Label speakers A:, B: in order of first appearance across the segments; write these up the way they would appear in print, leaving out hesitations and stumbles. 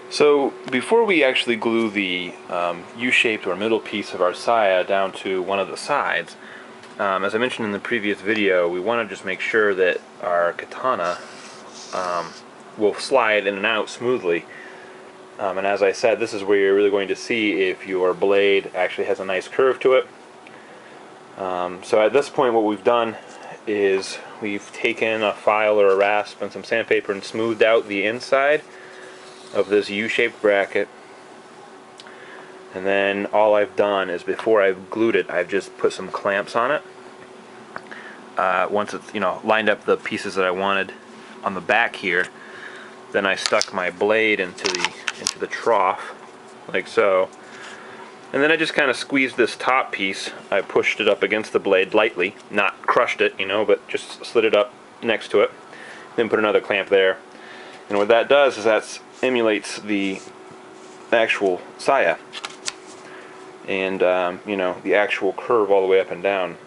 A: So before we actually glue the U-shaped or middle piece of our saya down to one of the sides, as I mentioned in the previous video, we want to just make sure that our katana will slide in and out smoothly. And as I said, this is where you're really going to see if your blade actually has a nice curve to it. So at this point what we've done is we've taken a file or a rasp and some sandpaper and smoothed out the inside of this U-shaped bracket, and then all I've done is, before I've glued it, I've just put some clamps on it. Once it's lined up the pieces that I wanted on the back here, then I stuck my blade into the trough like so, and then I just kind of squeezed this top piece. I pushed it up against the blade lightly, not crushed it, but just slid it up next to it, then put another clamp there. And what that does is that emulates the actual saya, and the actual curve all the way up and down.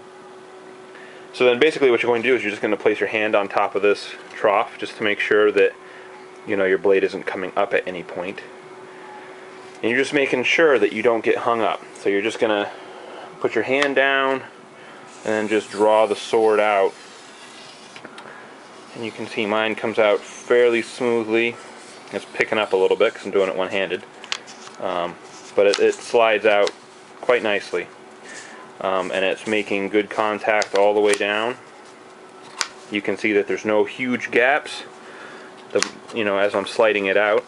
A: So then basically what you're going to do is you're just going to place your hand on top of this trough just to make sure that your blade isn't coming up at any point. And you're just making sure that you don't get hung up. So you're just going to put your hand down and then just draw the sword out. And you can see mine comes out fairly smoothly. It's picking up a little bit because I'm doing it one-handed. But it slides out quite nicely. And it's making good contact all the way down. You can see that there's no huge gaps. As I'm sliding it out.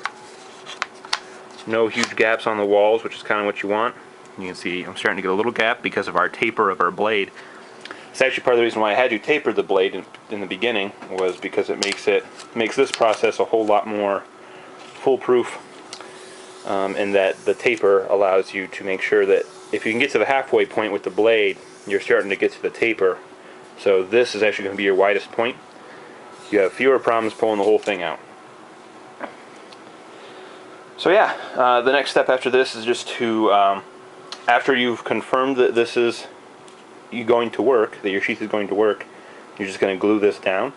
A: No huge gaps on the walls, which is kind of what you want. You can see I'm starting to get a little gap because of our taper of our blade. It's actually part of the reason why I had you taper the blade in the beginning, was because it makes this process a whole lot more foolproof, in that the taper allows you to make sure that if you can get to the halfway point with the blade, you're starting to get to the taper. So this is actually going to be your widest point. You have fewer problems pulling the whole thing out. So yeah, the next step after this is just to, after you've confirmed that this is going to work, that your sheath is going to work, you're just going to glue this down,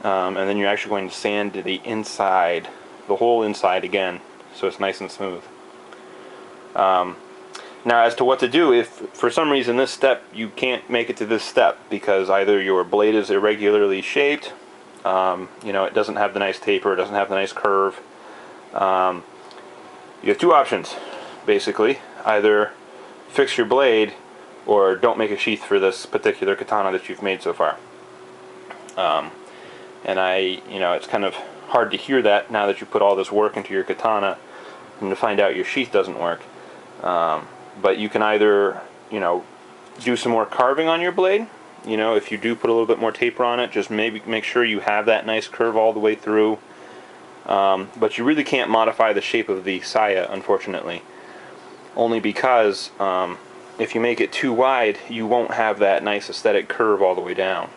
A: and then you're actually going to sand the inside, the whole inside again, so it's nice and smooth. Now as to what to do, if for some reason this step, you can't make it to this step because either your blade is irregularly shaped, it doesn't have the nice taper, it doesn't have the nice curve, you have two options, basically. Either fix your blade or don't make a sheath for this particular katana that you've made so far. And it's kind of hard to hear that now that you put all this work into your katana and to find out your sheath doesn't work. But you can either, do some more carving on your blade. If you do put a little bit more taper on it, just maybe make sure you have that nice curve all the way through. But you really can't modify the shape of the saya, unfortunately. Only because if you make it too wide, you won't have that nice aesthetic curve all the way down.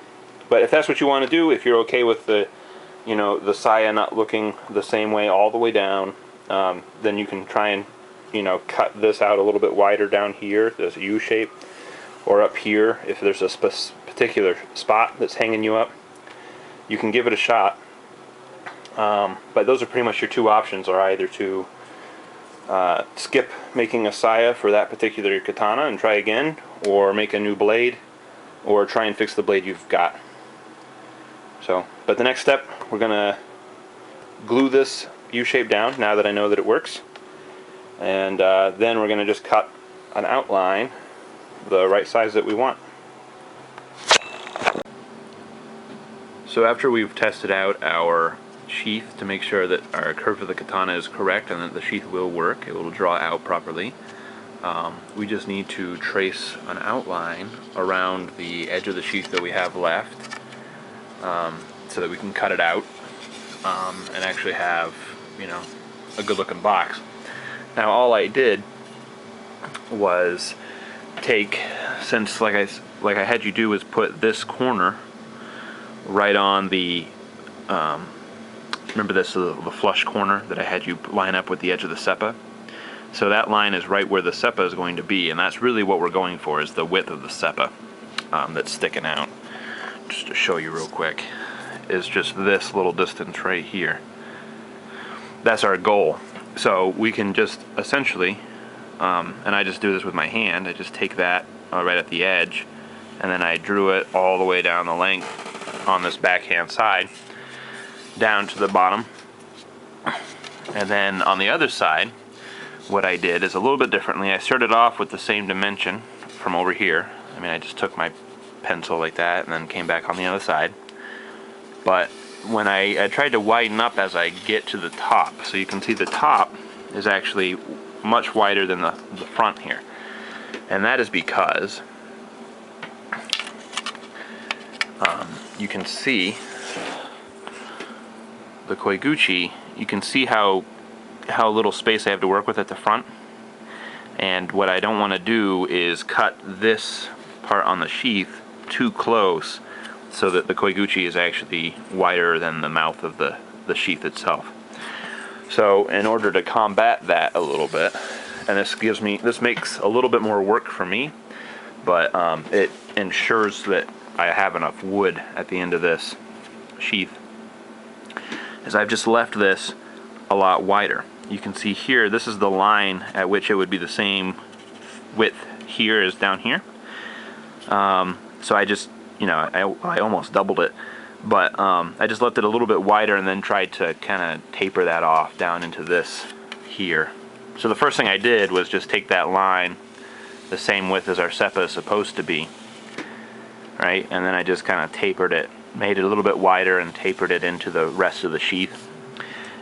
A: But if that's what you want to do, if you're okay with the saya not looking the same way all the way down, then you can try and cut this out a little bit wider down here, this U shape, or up here if there's a particular spot that's hanging you up. You can give it a shot. But those are pretty much your two options, are either to skip making a saya for that particular katana and try again, or make a new blade, or try and fix the blade you've got. But the next step, we're going to glue this U-shape down, now that I know that it works, and then we're going to just cut an outline the right size that we want. So after we've tested out our sheath to make sure that our curve of the katana is correct and that the sheath will work, it will draw out properly, we just need to trace an outline around the edge of the sheath that we have left, so that we can cut it out and actually have a good looking box. Now all I did was take, since like I had you do, is put this corner right on the remember this, the flush corner that I had you line up with the edge of the seppa? So that line is right where the seppa is going to be, and that's really what we're going for, is the width of the seppa that's sticking out. Just to show you real quick, is just this little distance right here. That's our goal. So we can just essentially, and I just do this with my hand, I just take that right at the edge, and then I drew it all the way down the length on this backhand side, down to the bottom. And then on the other side, what I did is a little bit differently. I started off with the same dimension from over here. I mean, I just took my pencil like that and then came back on the other side. But when I tried to widen up as I get to the top, so you can see the top is actually much wider than the front here. And that is because you can see the Koiguchi, you can see how little space I have to work with at the front. And what I don't want to do is cut this part on the sheath too close so that the Koiguchi is actually wider than the mouth of the sheath itself. So in order to combat that a little bit, and this makes a little bit more work for me, but it ensures that I have enough wood at the end of this sheath, is I've just left this a lot wider. You can see here, this is the line at which it would be the same width here as down here. So I just, I almost doubled it, but I just left it a little bit wider and then tried to kind of taper that off down into this here. So the first thing I did was just take that line the same width as our seppa is supposed to be, right? And then I just kind of tapered it, made it a little bit wider and tapered it into the rest of the sheath.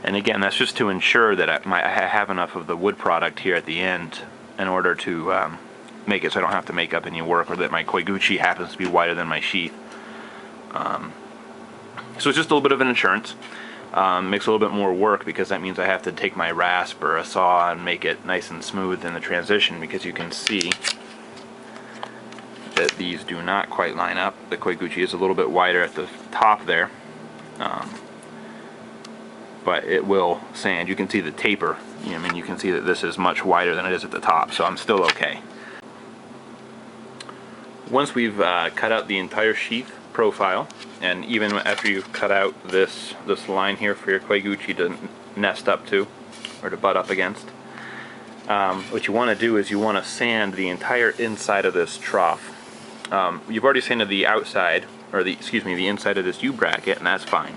A: And again, that's just to ensure that I have enough of the wood product here at the end in order to make it so I don't have to make up any work, or that my Koiguchi happens to be wider than my sheath. So it's just a little bit of an insurance. Makes a little bit more work because that means I have to take my rasp or a saw and make it nice and smooth in the transition, because you can see that these do not quite line up. The Koiguchi is a little bit wider at the top there. But it will sand. You can see the taper. I mean, you can see that this is much wider than it is at the top, so I'm still okay. Once we've cut out the entire sheath profile, and even after you've cut out this line here for your Koiguchi to nest up to, or to butt up against, what you want to do is you want to sand the entire inside of this trough. You've already sanded the outside, or the inside of this U-bracket, and that's fine.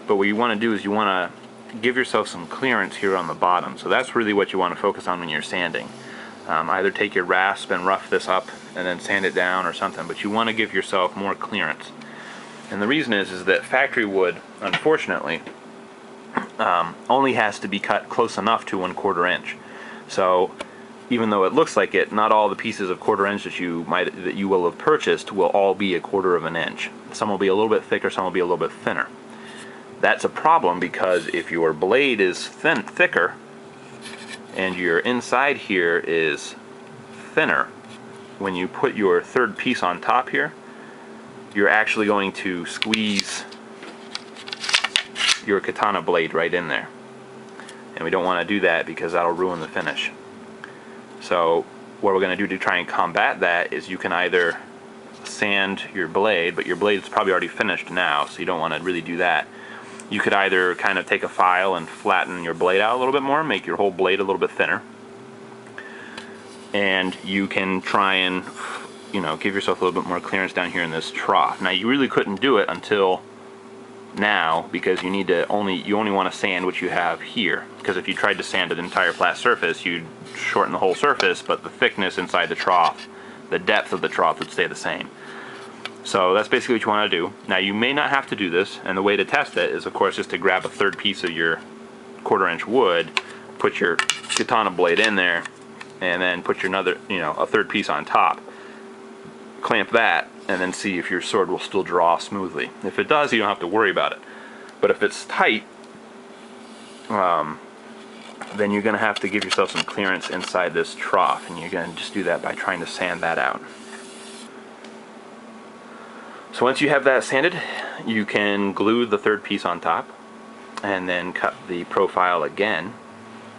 A: But what you want to do is you want to give yourself some clearance here on the bottom. So that's really what you want to focus on when you're sanding. Either take your rasp and rough this up and then sand it down or something, but you want to give yourself more clearance. And the reason is that factory wood, unfortunately, only has to be cut close enough to 1/4 inch. So even though it looks like it, not all the pieces of 1/4 inch that you will have purchased will all be 1/4 inch. Some will be a little bit thicker, some will be a little bit thinner. That's a problem, because if your blade is thicker and your inside here is thinner, when you put your third piece on top here, you're actually going to squeeze your katana blade right in there. And we don't want to do that because that'll ruin the finish. So what we're going to do to try and combat that is you can either sand your blade, but your blade is probably already finished now, so you don't want to really do that. You could either kind of take a file and flatten your blade out a little bit more, make your whole blade a little bit thinner. And you can try and, give yourself a little bit more clearance down here in this trough. Now, you really couldn't do it until now, because you only want to sand what you have here. Because if you tried to sand an entire flat surface, you'd shorten the whole surface, but the thickness inside the trough, the depth of the trough would stay the same. So that's basically what you want to do. Now, you may not have to do this, and the way to test it is, of course, just to grab a third piece of your 1/4 inch wood, put your katana blade in there, and then put your a third piece on top. Clamp that, and then see if your sword will still draw smoothly. If it does, you don't have to worry about it. But if it's tight, then you're going to have to give yourself some clearance inside this trough, and you're going to just do that by trying to sand that out. So once you have that sanded, you can glue the third piece on top, and then cut the profile again,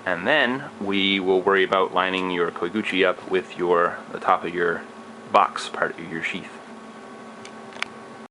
A: and then we will worry about lining your Koiguchi up with the top of your box part of your sheath.